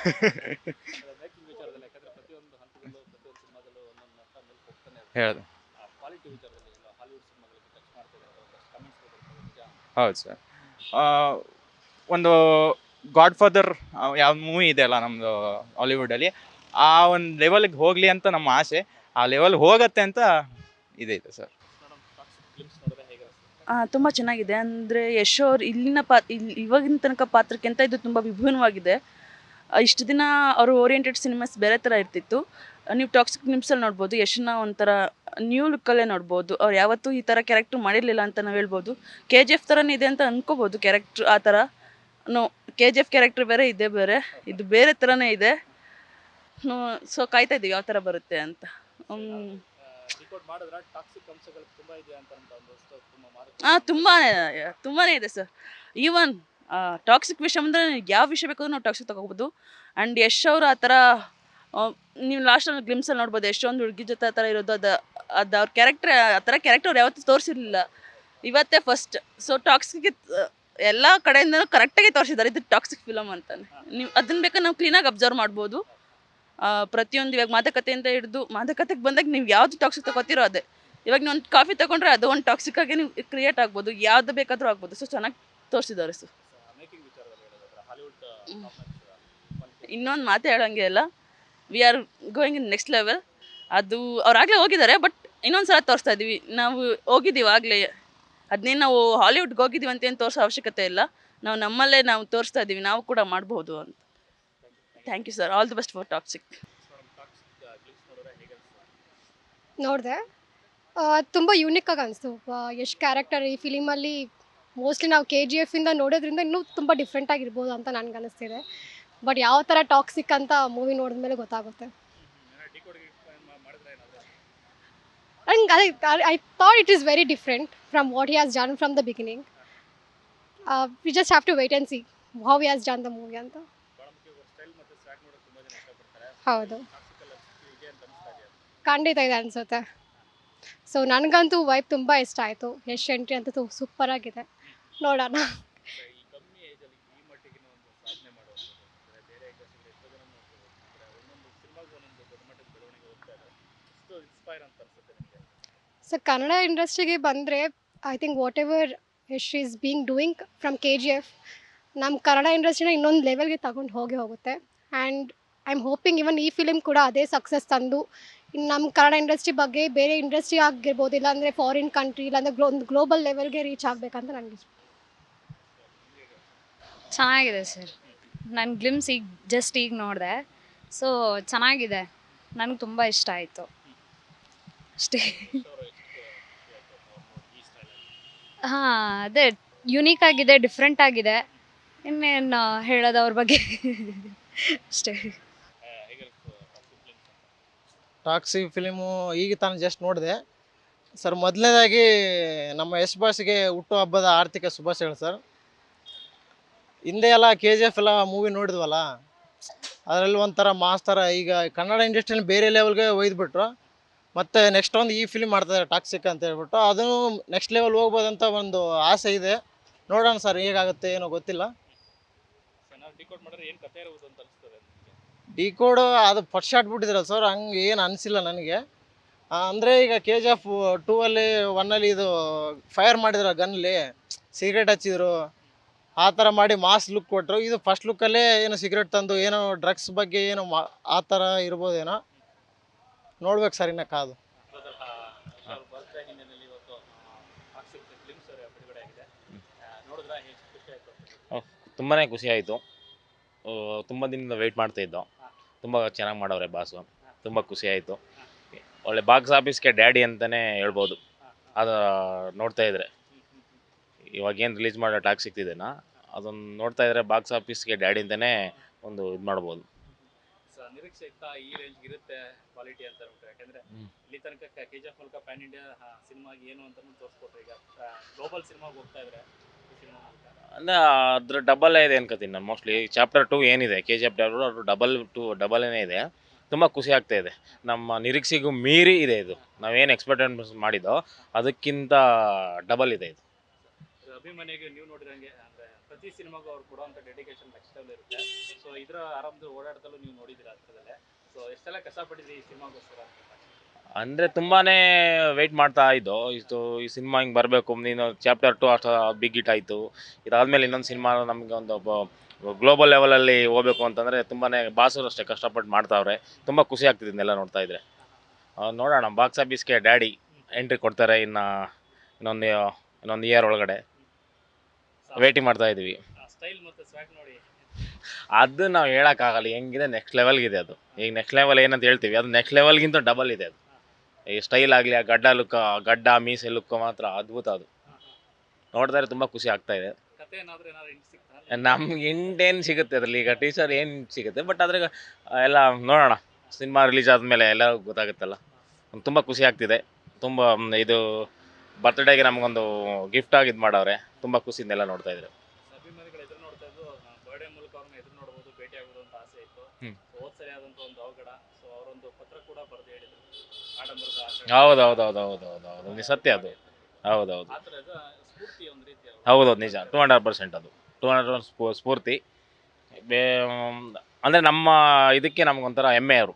ಮೇಕಿಂಗ್ ವಿಚಾರದಲ್ಲಿ ಯಾಕಂದರೆ ಪ್ರತಿಯೊಂದು ಹಂತದಲ್ಲೂ ಪ್ರತಿಯೊಂದು ಸಿನಿಮಾದಲ್ಲೂ ಒಂದೊಂದು ಹಂತ ಮೇಲೆ ಹೋಗ್ತಾನೆ ಇರುತ್ತೆ. ಹೇಳೋದು ಕ್ವಾಲಿಟಿ ವಿಚಾರದಲ್ಲಿ ಇಲ್ಲ ಹಾಲಿವುಡ್ ಸಿನಿಮಾಗಳಿಗೆ ಟಚ್ ಮಾಡ್ತಿದ್ದಾರೆ ಕಮೆಂಟ್ಸ್. ಹೌದು ಸರ್. ಒಂದು ಗಾಡ್ ಫಾದರ್ ಯಾವ ಮೂವಿ ಇದೆ ಅಲ್ಲ ನಮ್ಮದು ಹಾಲಿವುಡಲ್ಲಿ, ಆ ಒಂದು ಲೆವೆಲ್ಗೆ ಹೋಗಲಿ ಅಂತ ನಮ್ಮ ಆಸೆ. ಆ ಲೆವೆಲ್ ಹೋಗತ್ತೆ ಅಂತ ಇದೆ ಸರ್. ಗ್ಲಿಮ್ಸ್ ನೋಡಿದ್ರೆ ಹೇಗೆ ಅನಿಸ್ತು? ತುಂಬ ಚೆನ್ನಾಗಿದೆ. ಅಂದರೆ ಯಶ್ ಅವ್ರು ಇವಾಗಿನ ತನಕ ಪಾತ್ರಕ್ಕಿಂತ ಇದು ತುಂಬ ವಿಭಿನ್ನವಾಗಿದೆ. ಇಷ್ಟು ದಿನ ಅವರು ಓರಿಯೆಂಟೆಡ್ ಸಿನಿಮಾಸ್ ಬೇರೆ ಥರ ಇರ್ತಿತ್ತು. ನೀವು ಟಾಕ್ಸಿಕ್ ಗ್ಲಿಮ್ಸಲ್ಲಿ ನೋಡ್ಬೋದು ಯಶ್ನ ಒಂಥರ ನ್ಯೂ ಲುಕ್ಕಲ್ಲೇ ನೋಡ್ಬೋದು. ಅವ್ರು ಯಾವತ್ತೂ ಈ ಥರ ಕ್ಯಾರೆಕ್ಟ್ರ್ ಮಾಡಿರಲಿಲ್ಲ ಅಂತ ನಾವು ಹೇಳ್ಬೋದು. ಕೆ ಜಿ ಎಫ್ ಥರನೇ ಇದೆ ಅಂತ ಅನ್ಕೋಬೋದು ಕ್ಯಾರೆಕ್ಟ್ರ್ ಆ ಥರ. No, K G F character ಬೇರೆ, ಇದೇ ಬೇರೆ, ಇದು ಬೇರೆ ಥರನೇ ಇದೆ. ಸೊ ಕಾಯ್ತಾ ಇದ್ದೀವಿ ಯಾವ ಥರ ಬರುತ್ತೆ ಅಂತ. ಡಿಕೋಡ್ ಮಾಡಿದ್ರೆ ಟಾಕ್ಸಿಕ್ ಅಂಶಗಳು ತುಂಬಾ ಇದೆ ಅಂತ ಒಂದು ತುಂಬ ಹಾಂ, ತುಂಬಾ ಇದೆ ಸರ್. ಈವನ್ ಟಾಕ್ಸಿಕ್ ವಿಷಯ ಅಂದರೆ ಯಾವ ವಿಷಯ ಬೇಕಾದ್ರೂ ನಾವು ಟಾಕ್ಸಿಕ್ ತಗೋಬೋದು. ಆ್ಯಂಡ್ ಯಶ್ ಅವರು ಆ ಥರ ನೀವು ಲಾಸ್ಟಲ್ಲಿ ಗ್ಲಿಮ್ಸಲ್ಲಿ ನೋಡ್ಬೋದು ಎಷ್ಟೊಂದು ಹುಡುಗಿ ಜೊತೆ ಆ ಥರ ಇರೋದು. ಅದು ಅವ್ರ ಕ್ಯಾರೆಕ್ಟ್ರ್, ಆ ಥರ ಕ್ಯಾರೆಕ್ಟರ್ ಅವ್ರು ಯಾವತ್ತೂ ತೋರಿಸಿರಲಿಲ್ಲ, ಇವತ್ತೇ ಫಸ್ಟ್. ಸೊ ಟಾಕ್ಸಿಕ್ ಎಲ್ಲ ಕಡೆಯಿಂದನೂ ಕರೆಕ್ಟಾಗಿ ತೋರಿಸಿದ್ದಾರೆ, ಇದು ಟಾಕ್ಸಿಕ್ ಫಿಲಮ್ ಅಂತಾನೆ. ನೀವು ಅದನ್ನ ಬೇಕಾದ್ರೆ ನಾವು ಕ್ಲೀನಾಗಿ ಅಬ್ಸರ್ವ್ ಮಾಡ್ಬೋದು. ಪ್ರತಿಯೊಂದು ಇವಾಗ ಮಾತುಕತೆಯಿಂದ ಹಿಡಿದು ಮಾತುಕತೆಗೆ ಬಂದಾಗ ನೀವು ಯಾವುದು ಟಾಕ್ಸಿಕ್ ತಗೋತೀರೋ ಅದೇ. ಇವಾಗ ನೀವು ಒಂದು ಕಾಫಿ ತೊಗೊಂಡ್ರೆ ಅದು ಒಂದು ಟಾಕ್ಸಿಕ್ ಆಗಿ ನೀವು ಕ್ರಿಯೇಟ್ ಆಗ್ಬೋದು, ಯಾವುದು ಬೇಕಾದರೂ ಆಗ್ಬೋದು. ಸೊ ಚೆನ್ನಾಗಿ ತೋರಿಸಿದ್ದಾರೆ ಸರ್. ಮೇಕಿಂಗ್ ವಿಚಾರದಲ್ಲಿ ಹೇಳೋದಾದ್ರೆ ಹಾಲಿವುಡ್ ಇನ್ನೊಂದು ಮಾತು ಹೇಳೋಂಗೆ ಇಲ್ಲ, we are going in next level. ಅದು ಅವ್ರಾಗಲೇ ಹೋಗಿದ್ದಾರೆ, ಬಟ್ ಇನ್ನೊಂದು ಸಲ ತೋರಿಸ್ತಾ ಇದ್ದೀವಿ. ನಾವು ಹೋಗಿದ್ದೀವಿ ಆಗಲೇ, ಅದನ್ನೇ ನಾವು ಹಾಲಿವುಡ್ಗೆ ಹೋಗಿದ್ದೀವಿ ಅಂತ ಏನು ತೋರಿಸೋ ಅವಶ್ಯಕತೆ ಇಲ್ಲ. ನಾವು ನಮ್ಮಲ್ಲೇ ನಾವು ತೋರಿಸ್ತಾ ಇದ್ದೀವಿ, ನಾವು ಕೂಡ ಮಾಡ್ಬೋದು ಅಂತ. Thank you sir, all the best for Toxic. ನೋಡಿದೆ, ತುಂಬ ಯೂನಿಕ್ಕಾಗಿ ಅನಿಸ್ತು. ಎಷ್ಟು ಕ್ಯಾರೆಕ್ಟರ್ ಈ ಫಿಲಿಮಲ್ಲಿ ಮೋಸ್ಟ್ಲಿ ನಾವು ಕೆ ಜಿ ಎಫಿಂದ ನೋಡೋದ್ರಿಂದ ಇನ್ನೂ ತುಂಬ ಡಿಫ್ರೆಂಟಾಗಿರ್ಬೋದು ಅಂತ ನನಗೆ ಅನ್ನಿಸ್ತಿದೆ. ಬಟ್ ಯಾವ ಥರ ಟಾಕ್ಸಿಕ್ ಅಂತ ಮೂವಿ ನೋಡಿದ ಮೇಲೆ ಗೊತ್ತಾಗುತ್ತೆ. And I thought it is very different from what he has done from the beginning. We just have to wait and see how he has done the movie ಅಂತ. ಹೌದು, ಖಂಡಿತ ಇದೆ ಅನಿಸುತ್ತೆ. ಸೊ ನನಗಂತೂ ವೈಬ್ ತುಂಬ ಇಷ್ಟ ಆಯಿತು. ಯಶ್ ಎಂಟ್ರಿ ಅಂತೂ ಸೂಪರಾಗಿದೆ. ನೋಡೋಣ. ಸೊ ಕನ್ನಡ ಇಂಡಸ್ಟ್ರಿಗೆ ಬಂದರೆ I think what ever Yash is being doing from K G F ನಮ್ಮ ಕನ್ನಡ ಇಂಡಸ್ಟ್ರಿನ ಇನ್ನೊಂದು ಲೆವೆಲ್ಗೆ ತಗೊಂಡು ಹೋಗುತ್ತೆ. ಆ್ಯಂಡ್ ಐ ಆಮ್ ಹೋಪಿಂಗ್ ಇವನ್ ಈ ಫಿಲಿಮ್ ಕೂಡ ಅದೇ ಸಕ್ಸಸ್ ತಂದು ಇನ್ನು ನಮ್ಮ ಕನ್ನಡ ಇಂಡಸ್ಟ್ರಿ ಬಗ್ಗೆ ಬೇರೆ ಇಂಡಸ್ಟ್ರಿ ಆಗಿರ್ಬೋದು, ಇಲ್ಲಾಂದರೆ ಫಾರಿನ್ ಕಂಟ್ರಿ, ಇಲ್ಲಾಂದರೆ ಒಂದು ಗ್ಲೋಬಲ್ ಲೆವೆಲ್ಗೆ ರೀಚ್ ಆಗಬೇಕಂತ ನನಗೆ. ಚೆನ್ನಾಗಿದೆ ಸರ್. ನಾನು ಗ್ಲಿಮ್ಸ್ ಈಗ ನೋಡಿದೆ. ಸೊ ಚೆನ್ನಾಗಿದೆ, ನನಗೆ ತುಂಬ ಇಷ್ಟ ಆಯಿತು ಅಷ್ಟೇ. ಹಾಂ, ಅದೇ ಯುನೀಕ್ ಆಗಿದೆ, ಡಿಫ್ರೆಂಟ್ ಆಗಿದೆ. ಇನ್ನೇನು ಹೇಳೋದು ಅವ್ರ ಬಗ್ಗೆ ಅಷ್ಟೇ. ಟಾಕ್ಸಿಕ್ ಫಿಲಿಮು ಈಗ ತಾನು ಜಸ್ಟ್ ನೋಡಿದೆ ಸರ್. ಮೊದಲನೇದಾಗಿ ನಮ್ಮ ಯಶ್ ಬಾಸ್ಗೆ ಹುಟ್ಟುಹಬ್ಬದ ಆರ್ಥಿಕ ಶುಭಾಶಯಗಳು ಸರ್. ಹಿಂದೆ ಎಲ್ಲ ಕೆ ಜಿ ಎಫ್ ಎಲ್ಲ ಮೂವಿ ನೋಡಿದ್ವಲ್ಲ, ಅದರಲ್ಲಿ ಒಂಥರ ಮಾಸ್ ಥರ ಈಗ ಕನ್ನಡ ಇಂಡಸ್ಟ್ರಿಯಲ್ಲಿ ಬೇರೆ ಲೆವೆಲ್ಗೆ ಒಯ್ದುಬಿಟ್ರು. ಮತ್ತು ನೆಕ್ಸ್ಟ್ ಒಂದು ಈ ಫಿಲಿಮ್ ಮಾಡ್ತಾರೆ ಟಾಕ್ಸಿಕ್ ಅಂತ ಹೇಳ್ಬಿಟ್ಟು, ಅದೂ ನೆಕ್ಸ್ಟ್ ಲೆವೆಲ್ ಹೋಗ್ಬೋದಂತ ಒಂದು ಆಸೆ ಇದೆ. ನೋಡೋಣ ಸರ್ ಹೇಗಾಗುತ್ತೆ ಏನೋ ಗೊತ್ತಿಲ್ಲ. ಡಿಕೋಡ್ ಅದು ಫಸ್ಟ್ ಶಾಟ್ ಬಿಟ್ಟಿದ್ರಲ್ಲ ಸರ್, ಹಂಗೆ ಏನು ಅನಿಸಿಲ್ಲ ನನಗೆ. ಅಂದರೆ ಈಗ ಕೆ ಜಿ ಎಫ್ 2ಅಲ್ಲಿ 1ಅಲ್ಲಿ ಇದು ಫೈರ್ ಮಾಡಿದ್ರು ಗನ್ಲಿ, ಸಿಗರೇಟ್ ಹಚ್ಚಿದ್ರು, ಆ ಥರ ಮಾಡಿ ಮಾಸ್ ಲುಕ್ ಕೊಟ್ಟರು. ಇದು ಫಸ್ಟ್ ಲುಕ್ಕಲ್ಲೇ ಏನೋ ಸಿಗರೇಟ್ ತಂದು ಏನೋ ಡ್ರಗ್ಸ್ ಬಗ್ಗೆ ಏನೋ ಆ ಥರ ಇರ್ಬೋದೇನೋ. ನೋಡ್ಬೇಕು ಸರ್ ಇನ್ನು ಕಾದು. ತುಂಬಾ ಖುಷಿ ಆಯಿತು. ತುಂಬ ದಿನದಿಂದ ವೆಯ್ಟ್ ಮಾಡ್ತಾಯಿದ್ದೋ. ತುಂಬ ಚೆನ್ನಾಗಿ ಮಾಡವ್ರೆ ಬಾಸು, ತುಂಬ ಖುಷಿ ಆಯಿತು. ಒಳ್ಳೆ ಬಾಕ್ಸ್ ಆಫೀಸ್ಗೆ ಡ್ಯಾಡಿ ಅಂತಲೇ ಹೇಳ್ಬೋದು. ಅದು ನೋಡ್ತಾ ಇದ್ರೆ ಇವಾಗೇನು ರಿಲೀಸ್ ಮಾಡೋ ಟಾಕ್ಸಿಕ್ ಇದೆನಾ, ಅದನ್ನು ನೋಡ್ತಾ ಇದ್ರೆ ಬಾಕ್ಸ್ ಆಫೀಸ್ಗೆ ಡ್ಯಾಡಿ ಅಂತಲೇ ಒಂದು ಇದು ಮಾಡ್ಬೋದು. ನಿರೀಕ್ಷೆ ಇತ್ತಾ ಈ ರೇಂಜ್ ಇರುತ್ತೆ ಕ್ವಾಲಿಟಿ ಅಂತ ಹೇಳ್ಬಿಟ್ಟು? ಯಾಕಂದ್ರೆ ಇಲ್ಲಿ ತನಕ ಕೆ ಜಿ ಎಫ್ ಮೂಲಕ ಪ್ಯಾನ್ ಇಂಡಿಯಾ ಸಿನಿಮಾಗೆ ಏನು ಅಂತ ತೋರಿಸ್ಕೊಟ್ರು. ಈಗ ಗ್ಲೋಬಲ್ ಸಿನಿಮಾಗೆ ಹೋಗ್ತಾ ಇದ್ರೆ ಅಂದರೆ ಅದ್ರ ಡಬಲ್ ಇದೆ ಅನ್ಕೋತೀನಿ ನಾನು. ಮೋಸ್ಟ್ಲಿ ಚಾಪ್ಟರ್ 2 ಏನಿದೆ ಕೆ ಜಿ ಎಫ್ ಡಬಲ್ನೇ ಇದೆ. ತುಂಬ ಖುಷಿ ಆಗ್ತಾ ಇದೆ. ನಮ್ಮ ನಿರೀಕ್ಷೆಗೂ ಮೀರಿ ಇದೆ ಇದು. ನಾವೇನು ಎಕ್ಸ್ಪೆಕ್ಟೇಷನ್ ಮಾಡಿದ್ದೋ ಅದಕ್ಕಿಂತ ಡಬಲ್ ಇದೆ ಇದು. ಅಭಿಮಾನಿಗೆ ನೀವು ನೋಡಿರಂಗೆ ಅಂದರೆ ಪ್ರತಿ ಸಿನಿಮಾಗೂ ಅವ್ರು ಕೊಡುವಂಥ ಡೆಡಿಕೇಶನ್ ನೆಕ್ಸ್ಟ್ ಲೆವೆಲ್ ಇರುತ್ತೆ. ಸೊ ಇದರ ಆರಾಮದ ಓಡಾಟದಲ್ಲೂ ನೀವು ನೋಡಿದ್ದೀರಾ ಹತ್ರದಲ್ಲೇ. ಸೊ ಎಷ್ಟೆಲ್ಲ ಕಷ್ಟಪಟ್ಟಿದ್ದೀರಿ ಈ ಸಿನಿಮಾಗೋಸ್ಕರ? ಅಂದರೆ ತುಂಬಾ ವೆಯ್ಟ್ ಮಾಡ್ತಾ ಇದ್ದೋ. ಈ ಸಿನಿಮಾ ಹಿಂಗೆ ಬರಬೇಕು, ನೀನು ಚಾಪ್ಟರ್ 2 ಅಷ್ಟು ಬಿಗ್ ಹಿಟ್ ಆಯಿತು. ಇದಾದಮೇಲೆ ಇನ್ನೊಂದು ಸಿನಿಮಾ ನಮಗೆ ಒಂದು ಗ್ಲೋಬಲ್ ಲೆವೆಲಲ್ಲಿ ಹೋಗಬೇಕು ಅಂತಂದರೆ ತುಂಬಾ ಬಾಸರು ಅಷ್ಟೇ ಕಷ್ಟಪಟ್ಟು ಮಾಡ್ತಾವ್ರೆ. ತುಂಬ ಖುಷಿ ಆಗ್ತಿದೆ ಇದನ್ನೆಲ್ಲ ನೋಡ್ತಾ ಇದ್ರೆ. ನೋಡೋಣ, ಬಾಕ್ಸ್ ಆಫೀಸ್ಗೆ ಡ್ಯಾಡಿ ಎಂಟ್ರಿ ಕೊಡ್ತಾರೆ ಇನ್ನೊಂದು ಇಯರ್ ಒಳಗಡೆ. ವೇಟಿಂಗ್ ಮಾಡ್ತಾ ಇದ್ದೀವಿ. ಸ್ಟೈಲ್ ಮತ್ತು ಸ್ವ್ಯಾಗ್ ನೋಡಿ ಅದು ನಾವು ಹೇಳೋಕ್ಕಾಗಲ್ಲ ಹೆಂಗಿದೆ. ನೆಕ್ಸ್ಟ್ ಲೆವೆಲ್ಗಿದೆ ಅದು. ಈಗ ನೆಕ್ಸ್ಟ್ ಲೆವೆಲ್ ಏನಂತ ಹೇಳ್ತೀವಿ, ಅದು ನೆಕ್ಸ್ಟ್ ಲೆವೆಲ್ಗಿಂತ ಡಬಲ್ ಇದೆ ಅದು. ಈ ಸ್ಟೈಲ್ ಆಗಲಿ ಆ ಗಡ್ಡ ಲುಕ್, ಗಡ್ಡ ಮೀಸೆ ಲುಕ್ ಮಾತ್ರ ಅದ್ಭುತ. ಅದು ನೋಡ್ತಾ ಇದ್ರೆ ತುಂಬ ಖುಷಿ ಆಗ್ತಾ ಇದೆ. ಕತೆ ಏನಾದ್ರು ಹಿಂಟ್ ಸಿಗ್ತಾ? ನಮ್ಗೆ ಇಂಟೇನು ಸಿಗುತ್ತೆ ಅದರಲ್ಲಿ, ಈಗ ಟೀಚರ್ ಏನು ಸಿಗುತ್ತೆ, ಬಟ್ ಅದ್ರಾಗ ಎಲ್ಲ ನೋಡೋಣ, ಸಿನಿಮಾ ರಿಲೀಸ್ ಆದಮೇಲೆ ಎಲ್ಲ ಗೊತ್ತಾಗುತ್ತಲ್ಲ. ತುಂಬ ಖುಷಿ ಆಗ್ತಿದೆ. ತುಂಬ ಇದು ಬರ್ತ್ಡೇಗೆ ನಮಗೊಂದು ಗಿಫ್ಟ್ ಆಗಿ ಇದು ಮಾಡವ್ರೆ. ತುಂಬ ಖುಷಿಯಿಂದೆಲ್ಲ ನೋಡ್ತಾ ಇದ್ದಾರೆ. ಅಭಿಮಾನಿಗಳು ಎದುರು ನೋಡ್ತಾ ಇದ್ದು ಬರ್ಡೇ ಮೂಲಕ ಅವ್ರನ್ನ ಎದುರು ನೋಡ್ಬೋದು, ಭೇಟಿ ಆಗೋದು ಅಂತ ಆಸೆ ಇತ್ತು. ಹೋದ್ ಸರಿ ಆದಂಥ ಒಂದು ಅವಘಡ, ಸೊ ಅವರೊಂದು ಪತ್ರ ಕೂಡ ಬರೆದು ಹೇಳಿದ್ರು ಆಡಂಬರದ ಆಚರಣೆ. ಹೌದು ಸತ್ಯ ಅದು. ಹೌದೌದು ಆ ಥರದ ಸ್ಫೂರ್ತಿ ಒಂದು ರೀತಿ ಹೌದೌದು ನಿಜ. 200% ಅದು 200% ಸ್ಫೂರ್ತಿ. ಅಂದರೆ ನಮ್ಮ ಇದಕ್ಕೆ ನಮಗೊಂಥರ ಹೆಮ್ಮೆ ಅವರು.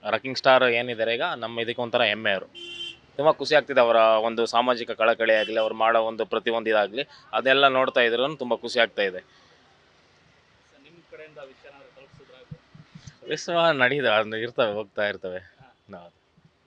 ರಾಕಿಂಗ್ ಸ್ಟಾರ್ ಏನಿದ್ದಾರೆ ಈಗ ನಮ್ಮ ಇದಕ್ಕೆ ಒಂಥರ ಹೆಮ್ಮೆ ಅವರು. ತುಂಬ ಖುಷಿ ಆಗ್ತಿದೆ ಅವರ ಒಂದು ಸಾಮಾಜಿಕ ಕಳಕಳಿ ಆಗಲಿ, ಅವ್ರು ಮಾಡೋ ಒಂದು ಪ್ರತಿಯೊಂದು ಇದಾಗಲಿ, ಅದೆಲ್ಲ ನೋಡ್ತಾ ಇದ್ರು ತುಂಬ ಖುಷಿ ಆಗ್ತಾ ಇದೆ. ನಿಮ್ಮ ಕಡೆಯಿಂದ ವಿಷಯ ಏನಾದ್ರು ತಲುಪಿಸಿದ್ರಾಗ? ವಿಶ್ವ ನಡೀದ ಇರ್ತವೆ, ಹೋಗ್ತಾ ಇರ್ತವೆ. ಹೌದು.